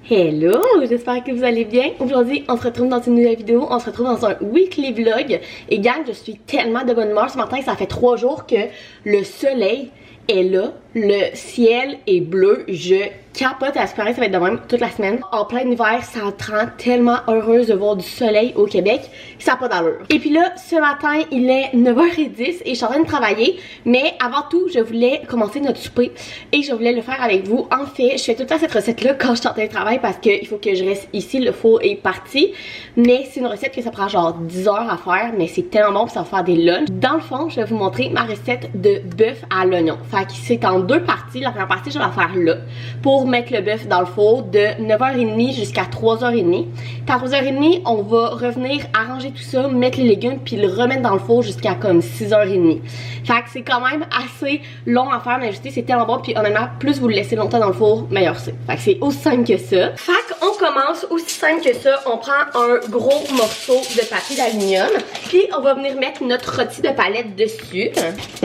Hello, j'espère que vous allez bien. Aujourd'hui, on se retrouve dans une nouvelle vidéo. On se retrouve dans un weekly vlog. Et gang, je suis tellement de bonne humeur ce matin que ça fait 3 jours que le soleil est là. Le ciel est bleu. Je capote, à ce paraît, ça va être de même toute la semaine. En plein hiver, ça me rend tellement heureuse de voir du soleil au Québec. Ça n'a pas d'allure. Et puis là, ce matin, il est 9h10 et je suis en train de travailler. Mais avant tout, je voulais commencer notre souper et je voulais le faire avec vous. En fait, je fais tout le temps cette recette-là quand je suis en train de travailler parce qu'il faut que je reste ici. Le four est parti. Mais c'est une recette que ça prend genre 10 heures à faire. Mais c'est tellement bon, puis ça va faire des lunchs. Dans le fond, je vais vous montrer ma recette de bœuf à l'oignon. Fait que c'est en 2 parties. La première partie, je vais la faire là pour mettre le bœuf dans le four de 9h30 jusqu'à 3h30. Puis à 3h30, on va revenir arranger tout ça, mettre les légumes puis le remettre dans le four jusqu'à comme 6h30. Fait que c'est quand même assez long à faire, mais je sais, c'est tellement bon. Puis honnêtement, plus vous le laissez longtemps dans le four, meilleur c'est. Fait que c'est aussi simple que ça. Fait qu'on commence aussi simple que ça. On prend un gros morceau de papier d'aluminium. Puis on va venir mettre notre rôti de palette dessus.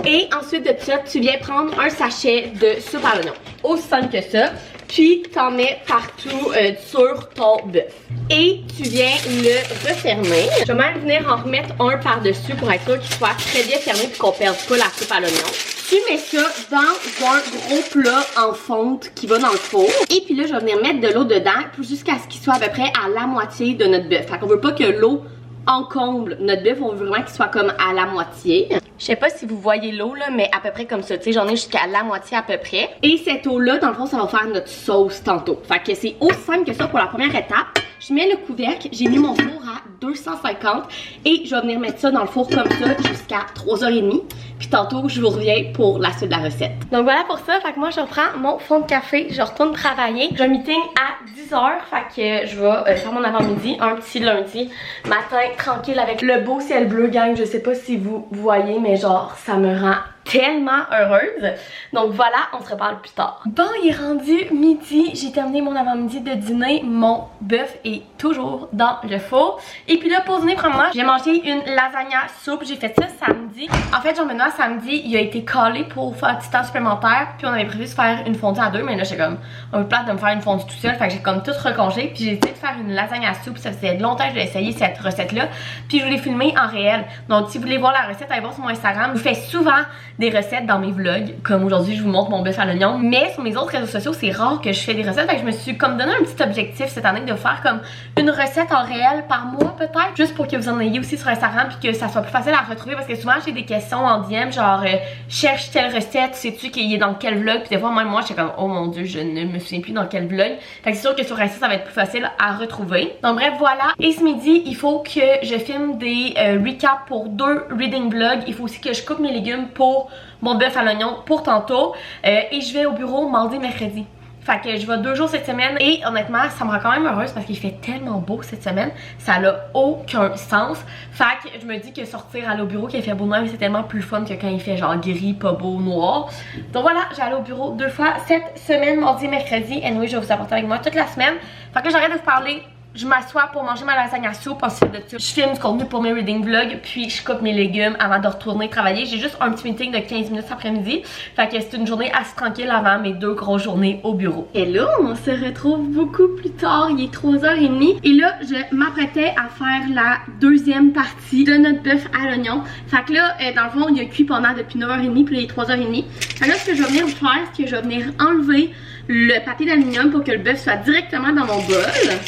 Et ensuite de ça, tu viens prendre un sachet de soupe à l'oignon. Aussi simple que ça. Puis t'en mets partout sur ton bœuf. Et tu viens le refermer. Je vais même venir en remettre un par-dessus pour être sûr qu'il soit très bien fermé puis qu'on perde pas la soupe à l'oignon. Tu mets ça dans un gros plat en fonte qui va dans le four. Et puis là, je vais venir mettre de l'eau dedans jusqu'à ce qu'il soit à peu près à la moitié de notre bœuf. Fait qu'on veut pas que l'eau encombre notre bœuf, on veut vraiment qu'il soit comme à la moitié. Je sais pas si vous voyez l'eau là, mais à peu près comme ça, tu sais, j'en ai jusqu'à la moitié à peu près. Et cette eau là, dans le fond, ça va faire notre sauce tantôt. Fait que c'est aussi simple que ça pour la première étape. Je mets le couvercle, j'ai mis mon four à 250 et je vais venir mettre ça dans le four comme ça jusqu'à 3h30. Puis tantôt, je vous reviens pour la suite de la recette. Donc voilà pour ça, fait que moi je reprends mon fond de café, je retourne travailler. J'ai un meeting à 10h, fait que je vais faire mon avant-midi, un petit lundi matin tranquille avec le beau ciel bleu, gang. Je sais pas si vous voyez, mais genre ça me rend tellement heureuse. Donc voilà, on se reparle plus tard. Bon, il est rendu midi, j'ai terminé mon avant-midi de dîner. Mon bœuf est toujours dans le four. Et puis là, pour dîner, premièrement, j'ai mangé une lasagna soupe. J'ai fait ça samedi. En fait, Jean-Benoît, samedi, il a été collé pour faire un petit temps supplémentaire. Puis on avait prévu de faire une fondue à 2, mais là, j'étais comme un peu plate de me faire une fondue tout seul. Fait que j'ai comme tout recongé. Puis j'ai essayé de faire une lasagna soupe. Ça faisait longtemps que je voulais essayer cette recette-là. Puis je voulais filmer en réel. Donc si vous voulez voir la recette, allez voir sur mon Instagram. Je fais souvent des recettes dans mes vlogs, comme aujourd'hui je vous montre mon bœuf à l'oignon, mais sur mes autres réseaux sociaux c'est rare que je fais des recettes, fait que je me suis comme donné un petit objectif cette année de faire comme une recette en réel par mois peut-être, juste pour que vous en ayez aussi sur Instagram puis que ça soit plus facile à retrouver, parce que souvent j'ai des questions en DM genre cherche telle recette, sais-tu qu'il est dans quel vlog, puis des fois même moi j'étais comme oh mon dieu je ne me souviens plus dans quel vlog, fait que c'est sûr que sur Insta ça va être plus facile à retrouver. Donc bref voilà, et ce midi il faut que je filme des recaps pour 2 reading vlogs, il faut aussi que je coupe mes légumes pour mon bœuf à l'oignon pour tantôt et je vais au bureau mardi, mercredi. Fait que je vais 2 jours cette semaine et honnêtement ça me rend quand même heureuse parce qu'il fait tellement beau cette semaine, ça n'a aucun sens. Fait que je me dis que sortir aller au bureau qu'il fait beau même c'est tellement plus fun que quand il fait genre gris, pas beau, noir. Donc voilà, j'allais au bureau 2 fois cette semaine, mardi, mercredi. Et anyway, je vais vous apporter avec moi toute la semaine. Fait que j'arrête de vous parler. Je m'assois pour manger ma lasagna soupe, ensuite de ça, je filme du contenu pour mes reading vlogs, puis je coupe mes légumes avant de retourner travailler. J'ai juste un petit meeting de 15 minutes cet après-midi, fait que c'est une journée assez tranquille avant mes 2 grosses journées au bureau. Hello, on se retrouve beaucoup plus tard, il est 3h30 et là je m'apprêtais à faire la deuxième partie de notre bœuf à l'oignon. Fait que là, dans le fond, il a cuit pendant depuis 9h30 puis là il est 3h30. Fait que là ce que je vais venir faire, c'est que je vais venir enlever le papier d'aluminium pour que le bœuf soit directement dans mon bol.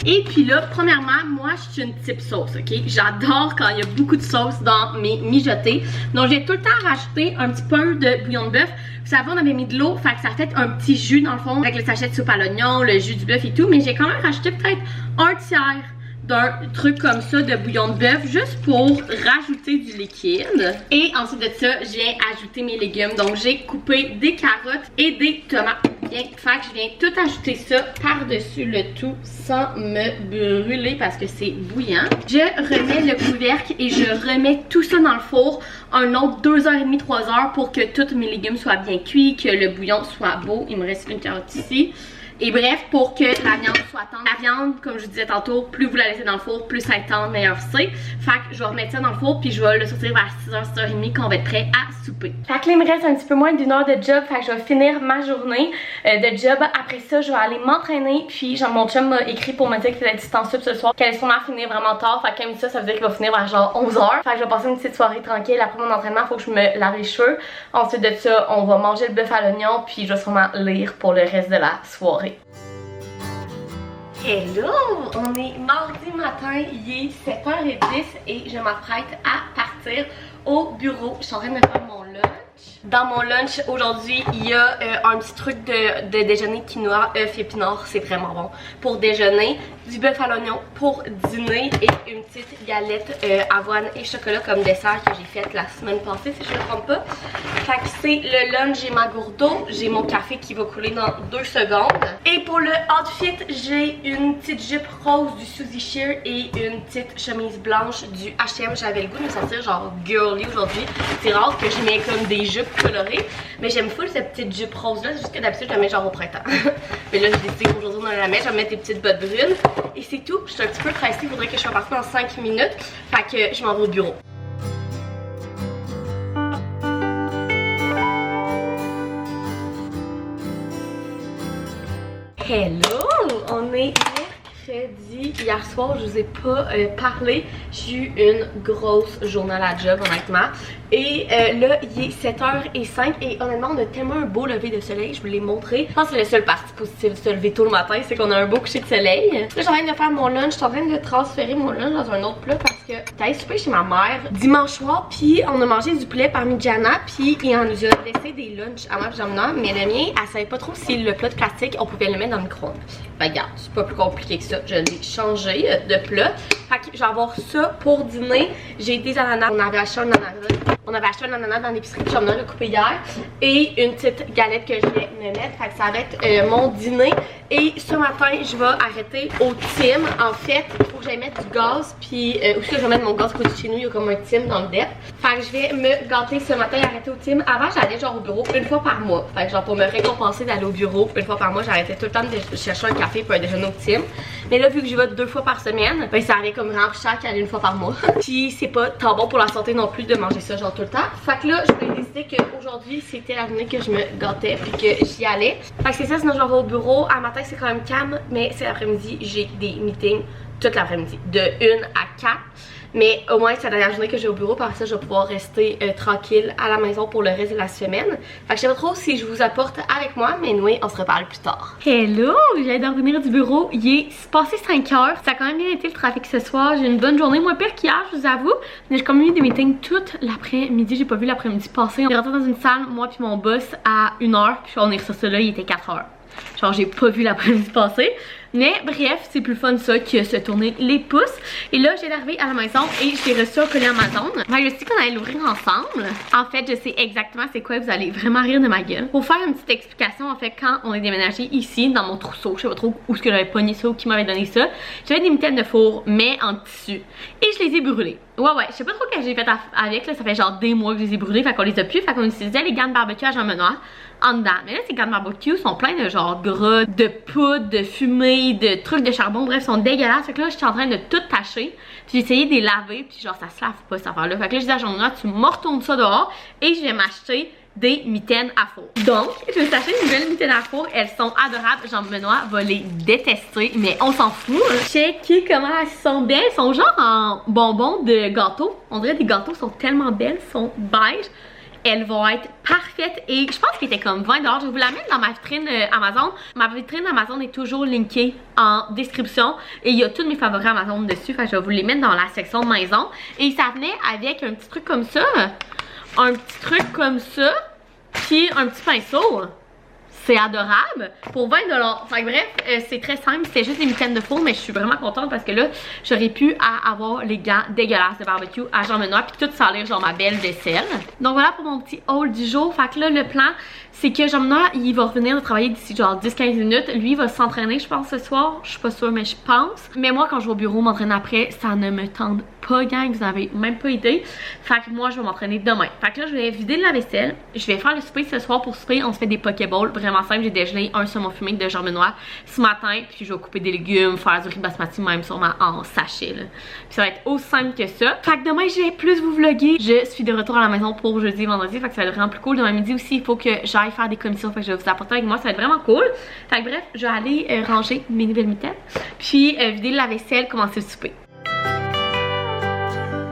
Et puis là, premièrement, moi je suis une type sauce, ok? J'adore quand il y a beaucoup de sauce dans mes mijotés. Donc j'ai tout le temps rajouté un petit peu de bouillon de bœuf. Vous savez, on avait mis de l'eau, fait que ça fait un petit jus dans le fond avec le sachet de soupe à l'oignon, le jus du bœuf et tout. Mais j'ai quand même rajouté peut-être un tiers d'un truc comme ça de bouillon de bœuf juste pour rajouter du liquide. Et ensuite de ça, je viens ajouter mes légumes. Donc j'ai coupé des carottes et des tomates. Bien, fait que je viens tout ajouter ça par-dessus le tout sans me brûler parce que c'est bouillant. Je remets le couvercle et je remets tout ça dans le four un autre 2h30, 3h pour que tous mes légumes soient bien cuits, que le bouillon soit beau. Il me reste une carotte ici. Et bref, pour que la viande soit tendre. La viande, comme je vous disais tantôt, plus vous la laissez dans le four, plus ça est tendre, meilleur c'est. Fait que je vais remettre ça dans le four puis je vais le sortir vers 6h, 6h30 quand on va être prêt à souper. Fait que là, il me reste un petit peu moins d'une heure de job. Fait que je vais finir ma journée de job. Après ça, je vais aller m'entraîner. Puis genre, mon chum m'a écrit pour me dire qu'il faisait du temps sup ce soir, qu'elle allait sûrement finir vraiment tard. Fait que quand même ça veut dire qu'il va finir vers genre 11h. Fait que je vais passer une petite soirée tranquille. Après mon entraînement, faut que je me lave les cheveux. Ensuite de ça, on va manger le bœuf à l'oignon. Puis je vais sûrement lire pour le reste de la soirée. Hello! On est mardi matin, il est 7h10 et je m'apprête à partir au bureau. Je suis en train de faire mon lunch. Dans mon lunch aujourd'hui, il y a un petit truc de déjeuner quinoa, œufs, épinards, c'est vraiment bon. Pour déjeuner, du bœuf à l'oignon pour dîner et une petite galette avoine et chocolat comme dessert que j'ai faite la semaine passée si je ne me trompe pas. Fait que c'est le lunch, j'ai ma gourde d'eau, j'ai mon café qui va couler dans 2 secondes. Et pour le outfit, j'ai une petite jupe rose du Suzy Shear et une petite chemise blanche du H&M. J'avais le goût de me sentir genre girly aujourd'hui. C'est rare que je mets comme des jupes colorées, mais j'aime full cette petite jupe rose là, juste que d'habitude je la mets genre au printemps. Mais là j'ai décidé qu'aujourd'hui on la met, je vais mettre des petites bottes brunes et c'est tout. Je suis un petit peu pressée, il faudrait que je sois partie dans 5 minutes, fait que je m'en vais au bureau. Hello! On est mercredi. Hier soir, je vous ai pas parlé. J'ai eu une grosse journée à la job, honnêtement. Et là, il est 7h05 et honnêtement, on a tellement un beau lever de soleil. Je vous l'ai montré. Je pense que c'est le seul parti positif de se lever tôt le matin, c'est qu'on a un beau coucher de soleil. Là, je suis en train de faire mon lunch. Je suis en train de transférer mon lunch dans un autre plat parce que j'étais allée souper chez ma mère dimanche soir. Puis on a mangé du poulet parmi Jana. Puis il en nous a laissé des lunchs à moi et Jamna. Mais le mien, elle savait pas trop si le plat de plastique, on pouvait le mettre dans le micro-ondes. Ben regarde, c'est pas plus compliqué que ça. Je l'ai changé de plat. Fait que je vais avoir ça pour dîner. J'ai des ananas. On avait acheté un ananas. On avait acheté un ananas dans l'épicerie, puis j'en ai coupé hier. Et une petite galette que je vais me mettre. Fait que ça va être mon dîner. Et ce matin, je vais arrêter au Tim. En fait, il faut que j'aille mettre du gaz. Puis aussi que je vais mettre mon gaz à côté de chez nous. Il y a comme un Tim dans le dep. Fait que je vais me gâter ce matin et arrêter au Tim. Avant, j'allais genre au bureau une fois par mois. Fait que genre pour me récompenser d'aller au bureau une fois par mois, j'arrêtais tout le temps de chercher un café pour un déjeuner au Tim. Mais là, vu que j'y vais 2 fois par semaine, ben ça arrive comme vraiment cher qu'aller une fois par mois. Puis c'est pas tant bon pour la santé non plus de manger ça genre tout le temps. Fait que là, je voulais décider qu'aujourd'hui, c'était la journée que je me gâtais puis que j'y allais. Fait que c'est ça, sinon je vais au bureau. À matin, c'est quand même calme, mais c'est l'après-midi, j'ai des meetings toute l'après-midi, de 1 à 4. Mais au moins, c'est la dernière journée que j'ai au bureau. Par ça, je vais pouvoir rester tranquille à la maison pour le reste de la semaine. Fait que je sais pas trop si je vous apporte avec moi, mais nous, on se reparle plus tard. Hello! Je viens de revenir du bureau. Il est passé 5 heures. Ça a quand même bien été le trafic ce soir. J'ai une bonne journée. Moins pire qu'hier, je vous avoue. Mais j'ai quand même eu des meetings toute l'après-midi. J'ai pas vu l'après-midi passer. On est rentré dans une salle, moi puis mon boss, à 1h. Puis on est ressorti là, il était 4h. Genre, j'ai pas vu l'après-midi passer. Mais bref, c'est plus fun ça que se tourner les pouces. Et là, j'ai arrivé à la maison et j'ai reçu un colis Amazon. Enfin, je sais qu'on allait l'ouvrir ensemble. En fait, je sais exactement c'est quoi. Vous allez vraiment rire de ma gueule. Pour faire une petite explication, en fait, quand on est déménagé ici, dans mon trousseau, je sais pas trop où est-ce que j'avais pogné ça ou qui m'avait donné ça, j'avais des mitaines de four, mais en tissu. Et je les ai brûlées. Ouais, je sais pas trop ce que j'ai fait avec, là. Ça fait genre des mois que je les ai brûlées. Fait qu'on les a plus. Fait qu'on utilisait les gants de barbecue à Jean Benoît en dedans. Mais là, ces gants de barbecue sont pleins de genre gras, de poudre, de fumée, de trucs de charbon. Bref, sont dégueulasses. Fait que là, je suis en train de tout tâcher. Puis j'ai essayé de les laver. Puis genre, ça se lave pas cette affaire-là. Fait que là, je dis à Jean Benoît, tu me retournes ça dehors. Et je vais m'acheter des mitaines à four. Donc, je vais t'acheter une nouvelle mitaine à four. Elles sont adorables. Jean-Benoît va les détester, mais on s'en fout. Checkez comment elles sont belles. Elles sont genre en bonbons de gâteau. On dirait des gâteaux sont tellement belles. Elles sont beige. Elles vont être parfaites et je pense qu'elles étaient comme 20 $. Je vais vous la mettre dans ma vitrine Amazon. Ma vitrine Amazon est toujours linkée en description et il y a tous mes favoris Amazon dessus. Fait que je vais vous les mettre dans la section maison. Et ça venait avec un petit truc comme ça. Un petit truc comme ça, puis un petit pinceau. C'est adorable pour 20 $. Fait que bref, c'est très simple. C'est juste des mitaines de four, mais je suis vraiment contente parce que là, j'aurais pu avoir les gants dégueulasses de barbecue à Jean Benoît, puis tout salir genre ma belle vaisselle. Donc voilà pour mon petit haul du jour. Fait que là, le plan, c'est que Jean Benoît, il va revenir de travailler d'ici genre 10-15 minutes. Lui, il va s'entraîner, je pense, ce soir. Je suis pas sûre, mais je pense. Mais moi, quand je vais au bureau m'entraîner après, ça ne me tente pas, gang. Vous n'avez même pas idée. Fait que moi, je vais m'entraîner demain. Fait que là, je vais vider de la vaisselle. Je vais faire le souper ce soir pour souper. On se fait des Pokéballs. Vraiment tellement simple. J'ai déjeuné un saumon fumé de germenois ce matin, puis je vais couper des légumes, faire du riz basmati même sûrement en sachet là. Puis ça va être aussi simple que ça. Fait que demain je vais plus vous vlogger. Je suis de retour à la maison pour jeudi et vendredi, fait que ça va être vraiment plus cool. Demain midi aussi il faut que j'aille faire des commissions, fait que je vais vous apporter avec moi, ça va être vraiment cool. Fait que bref, je vais aller ranger mes nouvelles mitaines, puis vider la vaisselle, commencer le souper.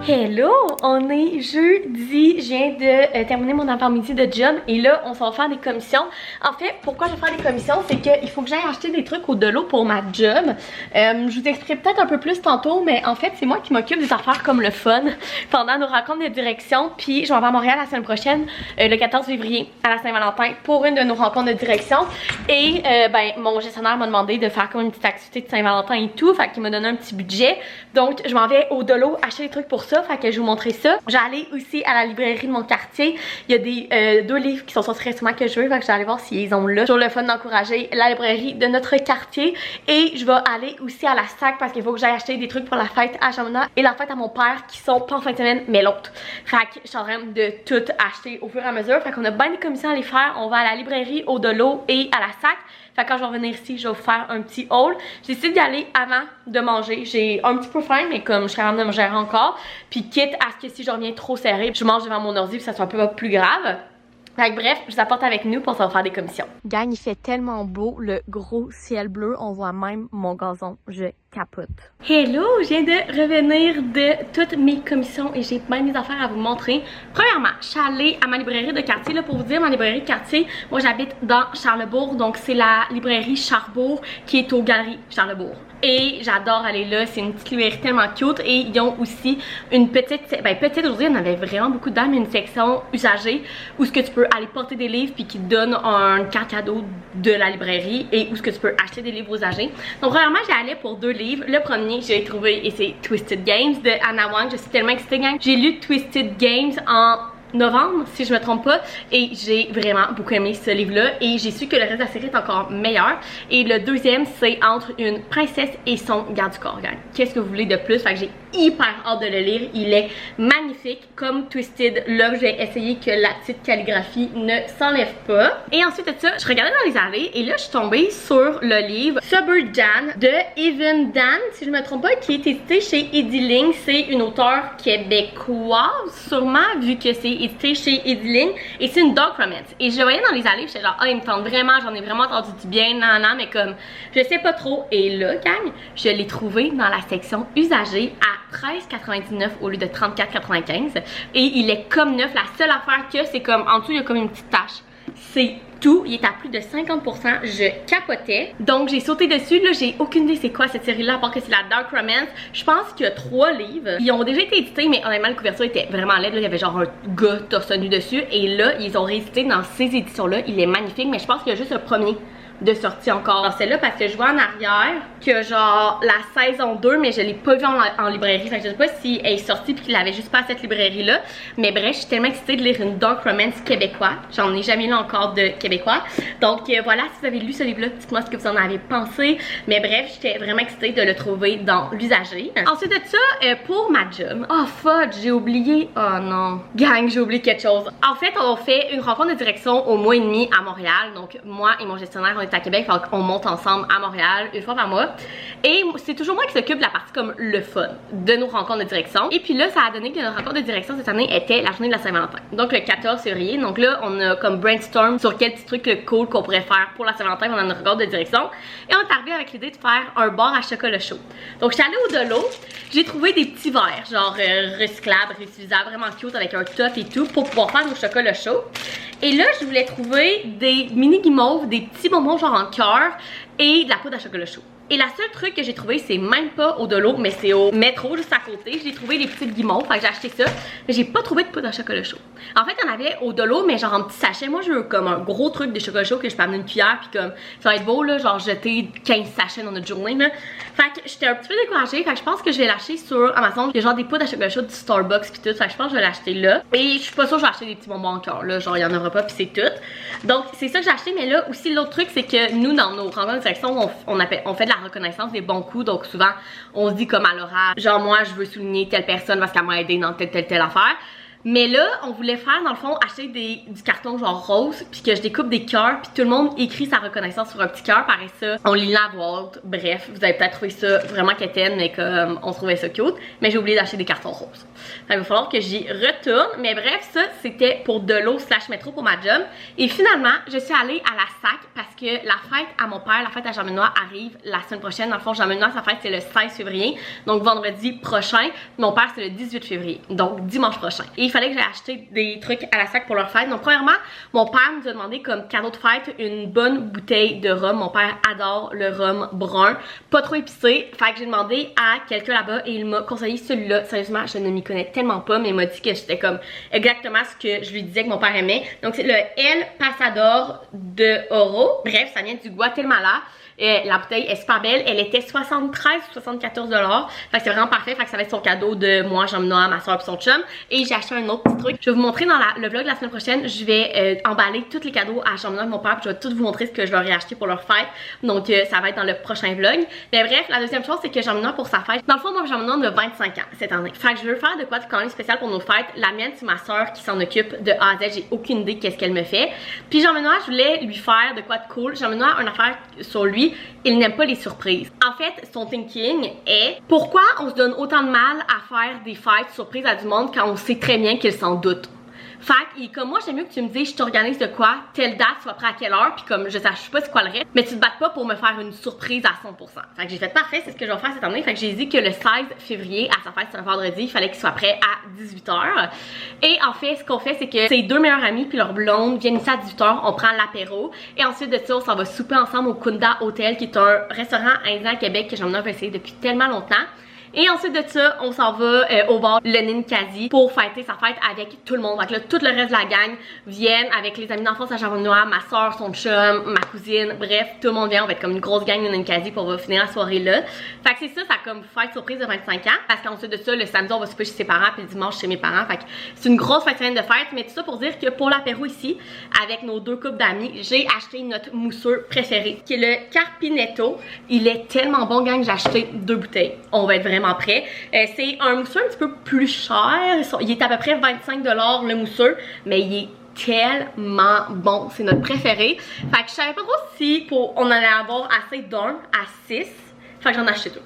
Hello! On est jeudi, je viens de terminer mon avant-midi de job et là on s'en va faire des commissions. En fait, pourquoi je vais faire des commissions, c'est qu'il faut que j'aille acheter des trucs au Delo pour ma job. Je vous expliquerai peut-être un peu plus tantôt, mais en fait c'est moi qui m'occupe des affaires comme le fun pendant nos rencontres de direction. Puis je vais à Montréal la semaine prochaine, le 14 février à la Saint-Valentin pour une de nos rencontres de direction. Et ben mon gestionnaire m'a demandé de faire comme une petite activité de Saint-Valentin et tout, fait qu'il m'a donné un petit budget. Donc je m'en vais au Delo acheter des trucs pour ça, fait que je vais vous montrer ça. J'allais aussi à la librairie de mon quartier. Il y a des deux livres qui sont sortis récemment que je veux, fait que je vais aller voir s'ils ont là. Toujours le fun d'encourager la librairie de notre quartier. Et je vais aller aussi à la SAC parce qu'il faut que j'aille acheter des trucs pour la fête à Chamona et la fête à mon père qui sont pas en fin de semaine mais l'autre. Fait que je suis en train de tout acheter au fur et à mesure. Fait qu'on a bien des commissions à les faire. On va à la librairie, au Delo et à la SAC. Fait que quand je vais revenir ici, je vais vous faire un petit haul. J'ai décidé d'y aller avant de manger. J'ai un petit peu faim, mais comme je suis capable de me gérer encore. Puis quitte à ce que si je reviens trop serré, je mange devant mon ordi puis ça soit un peu plus grave. Fait que bref, je vous apporte avec nous pour s'en faire des commissions. Gang, il fait tellement beau, le gros ciel bleu. On voit même mon gazon. Je capote. Hello, je viens de revenir de toutes mes commissions et j'ai plein des affaires à vous montrer. Premièrement, je suis allée à ma librairie de quartier. Là, pour vous dire, ma librairie de quartier, moi j'habite dans Charlebourg, donc c'est la librairie Charbourg qui est aux Galeries Charlebourg. Et j'adore aller là, c'est une petite librairie tellement cute et ils ont aussi une petite, petite aujourd'hui, il y en avait vraiment beaucoup dedans, mais une section usagée où ce que tu peux aller porter des livres puis qui te donne un carte cadeau de la librairie et où ce que tu peux acheter des livres usagés. Donc premièrement, j'ai allé pour deux livres. Le premier, j'ai trouvé et c'est Twisted Games de Anna Wang. Je suis tellement excitée, gang. J'ai lu Twisted Games en novembre, si je me trompe pas, et j'ai vraiment beaucoup aimé ce livre-là et j'ai su que le reste de la série est encore meilleur. Et le deuxième, c'est Entre une princesse et son garde du corps, gang. Qu'est-ce que vous voulez de plus? Fait que j'ai hyper hâte de le lire. Il est magnifique, comme Twisted. Là, je vais essayer que la petite calligraphie ne s'enlève pas. Et ensuite de ça, je regardais dans les allées et là, je suis tombée sur le livre Sober Dan de Evan Dan, si je me trompe pas, qui est édité chez Ediling. C'est une auteure québécoise, sûrement, vu que c'est édité chez Ediling. Et c'est une dark romance. Et je le voyais dans les allées, j'étais genre, ah, il me tente vraiment, j'en ai vraiment entendu du bien, nan, mais comme, je sais pas trop. Et là, gang, je l'ai trouvé dans la section usagée à 13,99 au lieu de 34,95 et il est comme neuf. La seule affaire que c'est comme en dessous il y a comme une petite tache, c'est tout. Il est à plus de 50%, je capotais. Donc j'ai sauté dessus. Là, j'ai aucune idée c'est quoi cette série-là, à part que c'est la Dark Romance. Je pense qu'il y a 3 livres. Ils ont déjà été édités, mais honnêtement, la couverture était vraiment laide. Là, il y avait genre un gars torse nu dessus. Et là, ils ont réédité dans ces éditions-là. Il est magnifique, mais je pense qu'il y a juste le premier de sortie encore dans celle-là parce que je vois en arrière que genre la saison 2 mais je l'ai pas vu en librairie, fait que je sais pas si elle est sortie puis qu'il l'avait juste pas à cette librairie là, mais bref, je suis tellement excitée de lire une dark romance québécois, j'en ai jamais lu encore de québécois, donc voilà, si vous avez lu ce livre là, dites-moi ce que vous en avez pensé, mais bref, j'étais vraiment excitée de le trouver dans l'usager. Ensuite de ça, pour ma job, oh fuck, j'ai oublié, oh non, gang, j'ai oublié quelque chose. En fait, on fait une rencontre de direction au mois et demi à Montréal, donc moi et mon gestionnaire, on est à Québec, donc on monte ensemble à Montréal une fois par mois. Et c'est toujours moi qui s'occupe de la partie comme le fun de nos rencontres de direction. Et puis là, ça a donné que notre rencontre de direction cette année était la journée de la Saint-Valentin. Donc le 14 février. Donc là, on a comme brainstorm sur quel petit truc cool qu'on pourrait faire pour la Saint-Valentin pendant notre rencontre de direction. Et on est arrivé avec l'idée de faire un bar à chocolat chaud. Donc j'étais allée au Delo, j'ai trouvé des petits verres, genre recyclables, réutilisables, vraiment cute avec un top et tout pour pouvoir faire nos chocolats chauds. Et là, je voulais trouver des mini guimauves, des petits bonbons genre en cœur et de la poudre à chocolat chaud. Et la seule truc que j'ai trouvé, c'est même pas au Delo, mais c'est au métro juste à côté. J'ai trouvé les petites guimauves, fait que j'ai acheté ça. Mais j'ai pas trouvé de poudre à chocolat chaud. En fait, il y en avait au Delo, mais genre en petit sachet. Moi, je veux comme un gros truc de chocolat chaud que je peux amener une cuillère, puis comme ça va être beau, là, genre jeter 15 sachets dans notre journée, là. Fait que j'étais un petit peu découragée, fait que je pense que je vais l'acheter sur Amazon. Il y a genre des poudres à chocolat chaud du Starbucks, puis tout. Fait que je pense que je vais l'acheter là. Et je suis pas sûre que je vais acheter des petits bonbons en cœur, là. Genre, il y en aura pas, puis c'est tout. Donc, c'est ça que j'ai acheté, mais là aussi, l'autre truc, c'est que nous, dans nos rencontres de direction, on fait de la reconnaissance des bons coups, donc souvent on se dit comme à l'oral, genre moi je veux souligner telle personne parce qu'elle m'a aidé dans telle affaire. Mais là, on voulait faire, dans le fond, acheter du carton genre rose, puis que je découpe des cœurs, puis tout le monde écrit sa reconnaissance sur un petit cœur, pareil ça. On lit la boîte, bref, vous avez peut-être trouvé ça vraiment quétaine, mais comme on trouvait ça cute. Mais j'ai oublié d'acheter des cartons roses. Il va falloir que j'y retourne. Mais bref, ça, c'était pour de l'eau / métro pour ma job. Et finalement, je suis allée à la SAC parce que la fête à mon père, la fête à Jean-Benoît arrive la semaine prochaine. Dans le fond, Jean-Benoît, sa fête, c'est le 16 février. Donc, vendredi prochain. Mon père, c'est le 18 février. Donc, dimanche prochain. Et il fallait que j'aille acheter des trucs à la SAC pour leur fête. Donc, premièrement, mon père nous a demandé comme cadeau de fête une bonne bouteille de rhum. Mon père adore le rhum brun. Pas trop épicé. Fait que j'ai demandé à quelqu'un là-bas et il m'a conseillé celui-là. Sérieusement, je ne m'y connais tellement pas, mais il m'a dit que c'était comme exactement ce que je lui disais que mon père aimait. Donc c'est le El Pasador de Oro. Bref, ça vient du Guatemala. La bouteille est super belle. Elle était 73 ou 74 $. Fait que c'est vraiment parfait. Fait que ça va être son cadeau de moi, Jean-Benoît, ma soeur et son chum. Et j'ai acheté un autre petit truc. Je vais vous montrer dans le vlog de la semaine prochaine. Je vais emballer tous les cadeaux à Jean-Benoît et mon père. Puis je vais tout vous montrer ce que je leur ai acheté pour leur fête. Donc ça va être dans le prochain vlog. Mais bref, la deuxième chose, c'est que Jean-Benoît pour sa fête. Dans le fond, moi, Jean-Benoît, on a 25 ans cette année. Fait que je veux faire de quoi de quand même spécial pour nos fêtes. La mienne, c'est ma soeur qui s'en occupe de A à Z. J'ai aucune idée qu'est-ce qu'elle me fait. Puis Jean-Benoît, je voulais lui faire de quoi de cool. Jean-Benoît a une affaire sur lui. Il n'aime pas les surprises. En fait, son thinking est pourquoi on se donne autant de mal à faire des fêtes surprises à du monde quand on sait très bien qu'ils s'en doutent. Fait que, comme moi, j'aime mieux que tu me dises, je t'organise de quoi, telle date, tu vas prêt à quelle heure, puis comme je sais pas c'est quoi le reste, mais tu te battes pas pour me faire une surprise à 100%. Fait que j'ai fait parfait, c'est ce que je vais faire cette année. Fait que j'ai dit que le 16 février, à sa fête, c'est un vendredi, il fallait qu'il soit prêt à 18h. Et en fait, ce qu'on fait, c'est que ses deux meilleurs amis puis leur blonde viennent ici à 18h, on prend l'apéro, et ensuite de ça, on s'en va souper ensemble au Kunda Hotel, qui est un restaurant indien à Québec que j'en ai essayé depuis tellement longtemps. Et ensuite de ça, on s'en va au bar le Ninkasi pour fêter sa fête avec tout le monde. Donc là, tout le reste de la gang viennent avec les amis d'enfance à Jean-Benoît, ma soeur, son chum, ma cousine, bref, tout le monde vient. On va être comme une grosse gang de Ninkasi pour va finir la soirée là. Fait que c'est ça, ça comme fête surprise de 25 ans. Parce qu'ensuite de ça, le samedi, on va souper chez ses parents, puis le dimanche chez mes parents. Fait que c'est une grosse fête de fête. Mais tout ça pour dire que pour l'apéro ici, avec nos deux couples d'amis, j'ai acheté notre mousseux préféré, qui est le Carpinetto. Il est tellement bon, gang, j'ai acheté 2 bouteilles. On va être vraiment prêt. C'est un mousseux un petit peu plus cher. Il est à peu près 25 $ le mousseux, mais il est tellement bon. C'est notre préféré. Fait que je savais pas trop si on allait avoir assez d'un à 6. Fait que j'en ai acheté 2.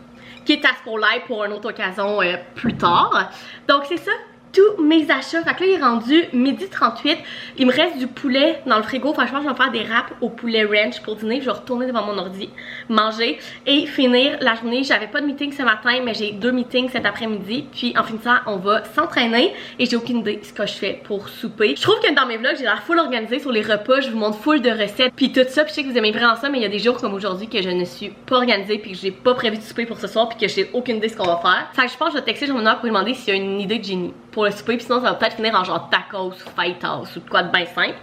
Qui est à ce pour l'ail pour une autre occasion plus tard. Donc c'est ça. Tous mes achats. Fait que là, il est rendu 12h38. Il me reste du poulet dans le frigo. Franchement, je vais faire des wraps au poulet ranch pour dîner. Je vais retourner devant mon ordi, manger et finir la journée. J'avais pas de meeting ce matin, mais j'ai 2 meetings cet après-midi. Puis en finissant, on va s'entraîner. Et j'ai aucune idée de ce que je fais pour souper. Je trouve que dans mes vlogs, j'ai l'air full organisée sur les repas. Je vous montre full de recettes. Puis tout ça. Puis je sais que vous aimez vraiment ça, mais il y a des jours comme aujourd'hui que je ne suis pas organisée. Puis que j'ai pas prévu de souper pour ce soir. Puis que j'ai aucune idée de ce qu'on va faire. Fait que je pense que je vais texter Jean-Benoît pour lui demander s'il y a une idée de génie pour le souper, puis sinon ça va peut-être finir en genre tacos ou fajitas ou de quoi de bien simple.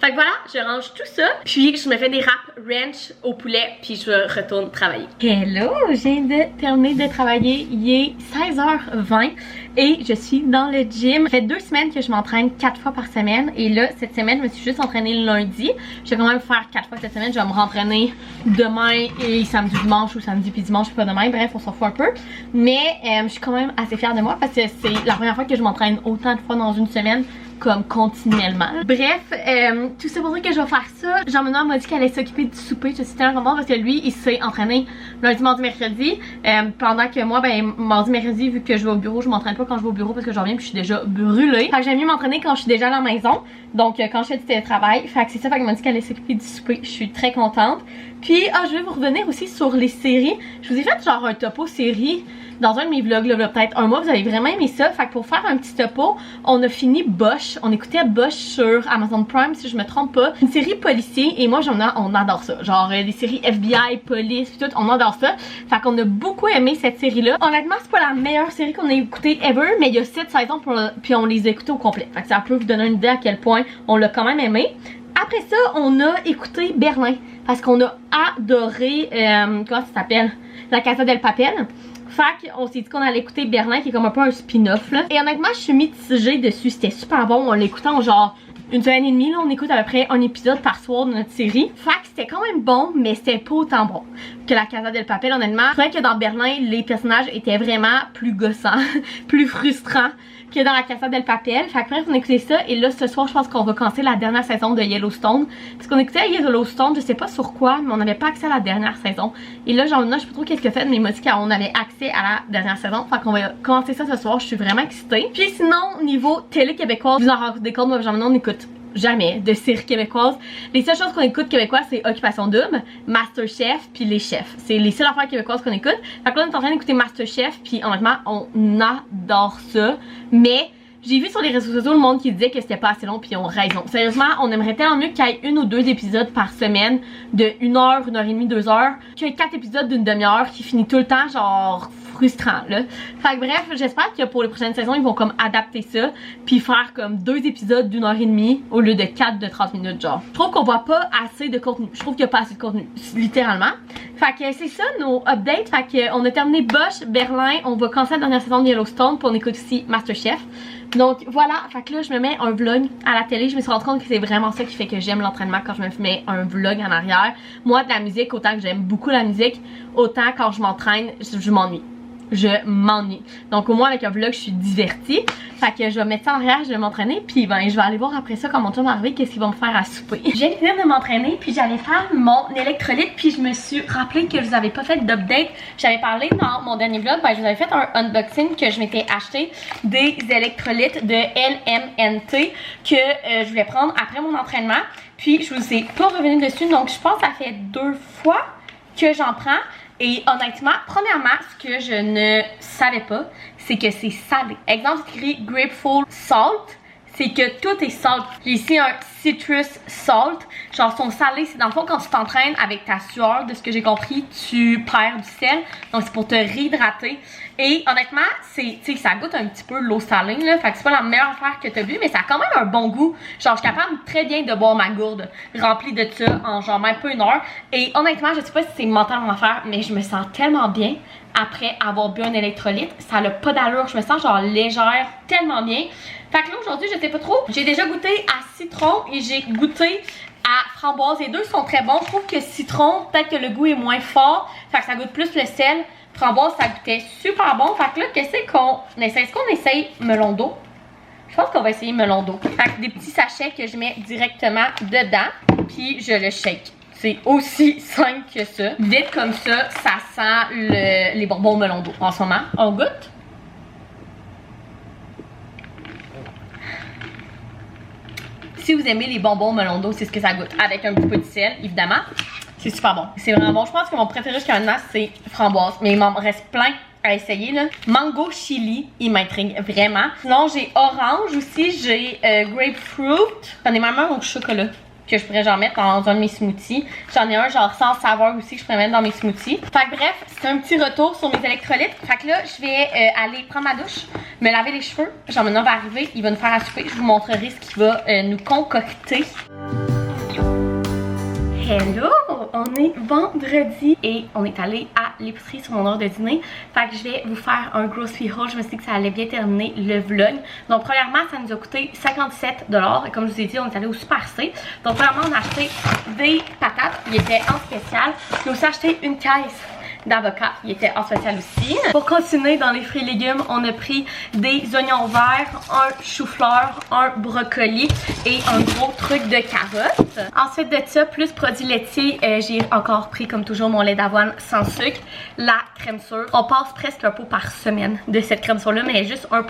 Fait que voilà, je range tout ça, puis je me fais des wraps ranch au poulet, puis je retourne travailler. Hello, je viens de terminer de travailler, il est 16h20 et je suis dans le gym. Ça fait 2 semaines que je m'entraîne 4 fois par semaine et là, cette semaine, je me suis juste entraînée le lundi. Je vais quand même faire 4 fois cette semaine, je vais me rentraîner demain et samedi, dimanche ou samedi puis dimanche, pas demain, bref, on s'en fout un peu. Mais je suis quand même assez fière de moi parce que c'est la première fois que je m'entraîne autant de fois dans une semaine comme continuellement. Bref, tout ça pour dire que je vais faire ça. Jean-Benoît m'a dit qu'elle allait s'occuper du souper. Je suis tellement contente parce que lui, il s'est entraîné lundi, mardi, mercredi. Pendant que moi, ben, mardi, mercredi, vu que je vais au bureau, je m'entraîne pas quand je vais au bureau parce que je reviens puis je suis déjà brûlée. Fait que j'aime mieux m'entraîner quand je suis déjà à la maison. Donc, quand je fais du télétravail. Fait que c'est ça, fait qu'elle m'a dit qu'elle allait s'occuper du souper. Je suis très contente. Puis, je vais vous revenir aussi sur les séries. Je vous ai fait genre un topo série dans un de mes vlogs, là, peut-être un mois, vous avez vraiment aimé ça. Fait que pour faire un petit topo, on a fini Bosch. On écoutait Bosch sur Amazon Prime, si je me trompe pas. Une série policier, et moi, on adore ça. Genre, des séries FBI, police, pis tout, on adore ça. Fait qu'on a beaucoup aimé cette série-là. Honnêtement, c'est pas la meilleure série qu'on ait écoutée ever, mais il y a 7 saisons, puis on les a écoutées au complet. Fait que ça peut vous donner une idée à quel point on l'a quand même aimé. Après ça, on a écouté Berlin, parce qu'on a adoré, comment ça s'appelle? La Casa del Papel. Fait qu'on s'est dit qu'on allait écouter Berlin, qui est comme un peu un spin-off là. Et honnêtement, je suis mitigée dessus. C'était super bon. On l'écoutait en genre une semaine et demie. Là, on écoute à peu près un épisode par soir de notre série. Fait que c'était quand même bon, mais c'était pas autant bon que la Casa del Papel, honnêtement. Je trouvais que dans Berlin, les personnages étaient vraiment plus gossants, plus frustrants que dans la Casa del Papel. Fait que bref, on écoutait ça et là ce soir je pense qu'on va commencer la dernière saison de Yellowstone. Parce qu'on écoutait Yellowstone, je sais pas sur quoi, mais on n'avait pas accès à la dernière saison. Et là genre, je sais pas trop qu'est-ce que fait, mais il m'a dit qu'on avait accès à la dernière saison. Fait qu'on va commencer ça ce soir, je suis vraiment excitée. Puis sinon, niveau télé québécoise, vous en rendez compte, moi genre on écoute jamais de séries québécoises. Les seules choses qu'on écoute québécoises, c'est Occupation Double, Masterchef, puis Les Chefs. C'est les seules affaires québécoises qu'on écoute. Fait que là, on est en train d'écouter Masterchef, puis honnêtement, on adore ça. Mais j'ai vu sur les réseaux sociaux le monde qui disait que c'était pas assez long, puis ils ont raison. Sérieusement, on aimerait tellement mieux qu'il y ait 1 ou 2 épisodes par semaine de 1 heure, 1 heure et demie, 2 heures, que 4 épisodes d'une demi-heure qui finit tout le temps, genre frustrant là. Fait que bref, j'espère que pour les prochaines saisons, ils vont comme adapter ça, puis faire comme 2 épisodes d'1 heure et demie au lieu de 4 de 30 minutes genre. Je trouve qu'on voit pas assez de contenu. Je trouve qu'il y a pas assez de contenu, littéralement. Fait que c'est ça nos updates. Fait que on a terminé Bosch, Berlin, on va commencer la dernière saison de Yellowstone, puis on écoute aussi Masterchef. Donc voilà, fait que là je me mets un vlog à la télé. Je me suis rendu compte que c'est vraiment ça qui fait que j'aime l'entraînement quand je me mets un vlog en arrière. Moi de la musique, autant que j'aime beaucoup la musique, autant quand je m'entraîne, je m'ennuie. Je m'ennuie. Donc au moins avec un vlog je suis divertie. Fait que je vais mettre ça en arrière, je vais m'entraîner. Puis ben je vais aller voir après ça quand mon tour va arriver qu'est-ce qu'ils vont me faire à souper. Je viens de finir de m'entraîner puis j'allais faire mon électrolyte. Puis je me suis rappelé que je vous avais pas fait d'update. J'avais parlé dans mon dernier vlog, ben je vous avais fait un unboxing que je m'étais acheté des électrolytes de LMNT que je voulais prendre après mon entraînement. Puis je vous ai pas revenu dessus, donc je pense que ça fait 2 fois que j'en prends. Et honnêtement, premièrement, ce que je ne savais pas, c'est que c'est salé. Exemple, c'est écrit Grapefruit Salt, c'est que tout est salt. J'ai ici un Citrus Salt, genre sont salés. C'est dans le fond quand tu t'entraînes avec ta sueur, de ce que j'ai compris, tu perds du sel. Donc c'est pour te réhydrater. Et honnêtement, ça goûte un petit peu l'eau salée là. Fait que c'est pas la meilleure affaire que t'as bu, mais ça a quand même un bon goût. Genre je suis capable très bien de boire ma gourde remplie de ça en genre même pas 1 heure. Et honnêtement, je sais pas si c'est mental mon affaire, mais je me sens tellement bien après avoir bu un électrolyte. Ça n'a pas d'allure, je me sens genre légère, tellement bien. Fait que là aujourd'hui, je sais pas trop. J'ai déjà goûté à citron et j'ai goûté à framboise. Les deux sont très bons. Je trouve que citron, peut-être que le goût est moins fort. Fait que ça goûte plus le sel. Framboise, ça goûtait super bon. Fait que là, qu'est-ce qu'on essaye? Est-ce qu'on essaye melon d'eau? Je pense qu'on va essayer melon d'eau. Fait que des petits sachets que je mets directement dedans. Puis je le shake. C'est aussi simple que ça. Vite comme ça, ça sent les bonbons melon d'eau en ce moment. On goûte? Si vous aimez les bonbons melon d'eau, c'est ce que ça goûte. Avec un petit peu de sel, évidemment. C'est super bon. C'est vraiment bon. Je pense que mon préféré jusqu'à maintenant, c'est framboise. Mais il m'en reste plein à essayer là. Mango chili, il m'intrigue vraiment. Sinon, j'ai orange aussi. J'ai grapefruit. J'en ai même un au chocolat que je pourrais genre mettre dans un de mes smoothies. J'en ai un genre sans saveur aussi que je pourrais mettre dans mes smoothies. Fait que bref, c'est un petit retour sur mes électrolytes. Fait que là, je vais aller prendre ma douche, me laver les cheveux. Genre maintenant va arriver, il va nous faire à souper. Je vous montrerai ce qu'il va nous concocter. Hello! On est vendredi et on est allé à l'épicerie sur mon heure de dîner. Fait que je vais vous faire un grocery haul. Je me suis dit que ça allait bien terminer le vlog. Donc premièrement, ça nous a coûté 57 $. Et comme je vous ai dit, on est allé au Super C. Donc premièrement, on a acheté des patates. Il était en spécial. On a aussi acheté une caisse d'avocats, il était en spécial aussi. Pour continuer dans les fruits et légumes, on a pris des oignons verts, un chou-fleur, un brocoli et un gros truc de carottes. Ensuite de ça, plus produits laitiers, j'ai encore pris comme toujours mon lait d'avoine sans sucre, la crème sure. On passe presque un pot par semaine de cette crème sure là, mais elle est juste 1%.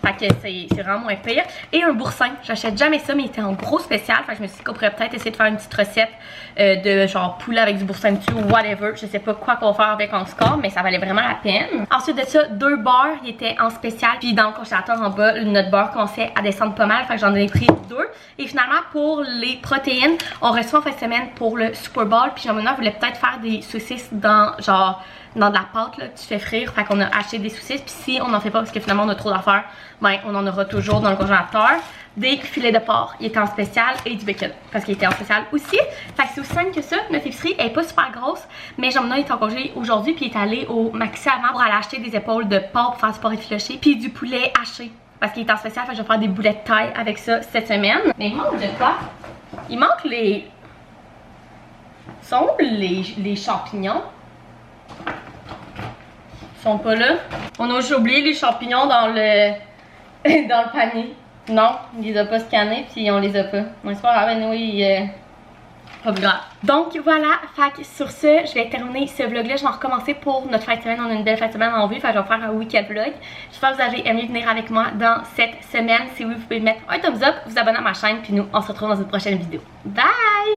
Fait que c'est vraiment moins pire. Et un boursin, j'achète jamais ça, mais il était en gros spécial. Fait que je me suis dit qu'on pourrait peut-être essayer de faire une petite recette de genre poulet avec du boursin dessus ou whatever. Je sais pas quoi qu'on va faire avec en score, mais ça valait vraiment la peine. Ensuite de ça, 2 beurres, il était en spécial. Puis dans le congélateur en bas, notre beurre commençait à descendre pas mal. Fait que j'en ai pris 2. Et finalement, pour les protéines, on reçoit en fin de semaine pour le Super Bowl. Puis Jean-Benoît voulait peut-être faire des saucisses dans genre dans de la pâte là, que tu fais frire. Fait qu'on a acheté des saucisses. Puis si on n'en fait pas parce que finalement on a trop d'affaires, ben on en aura toujours dans le congélateur. Des filets de porc, il était en spécial, et du bacon, parce qu'il était en spécial aussi. Fait que c'est aussi simple que ça. Notre épicerie est pas super grosse, mais Jean-Benoît est en congé aujourd'hui, puis il est allé au Maxi avant pour aller acheter des épaules de porc pour faire du porc effiloché, puis du poulet haché, parce qu'il est en spécial. Fait que je vais faire des boulettes de taille avec ça cette semaine. Mais il manque de quoi? Il manque les... Sont où les champignons? Ils sont pas là. On a aussi oublié les champignons dans le dans le panier. Non, il les a pas scannés puis on les a pas. On est pas grave, oui, pas grave. Donc voilà, fait que sur ce, je vais terminer ce vlog là. Je vais en recommencer pour notre fin de semaine. On a une belle fin de semaine en vue, fait que je vais faire un week-end vlog. J'espère que vous avez aimé venir avec moi dans cette semaine. Si oui, vous pouvez mettre un thumbs up, vous abonner à ma chaîne, puis nous, on se retrouve dans une prochaine vidéo. Bye!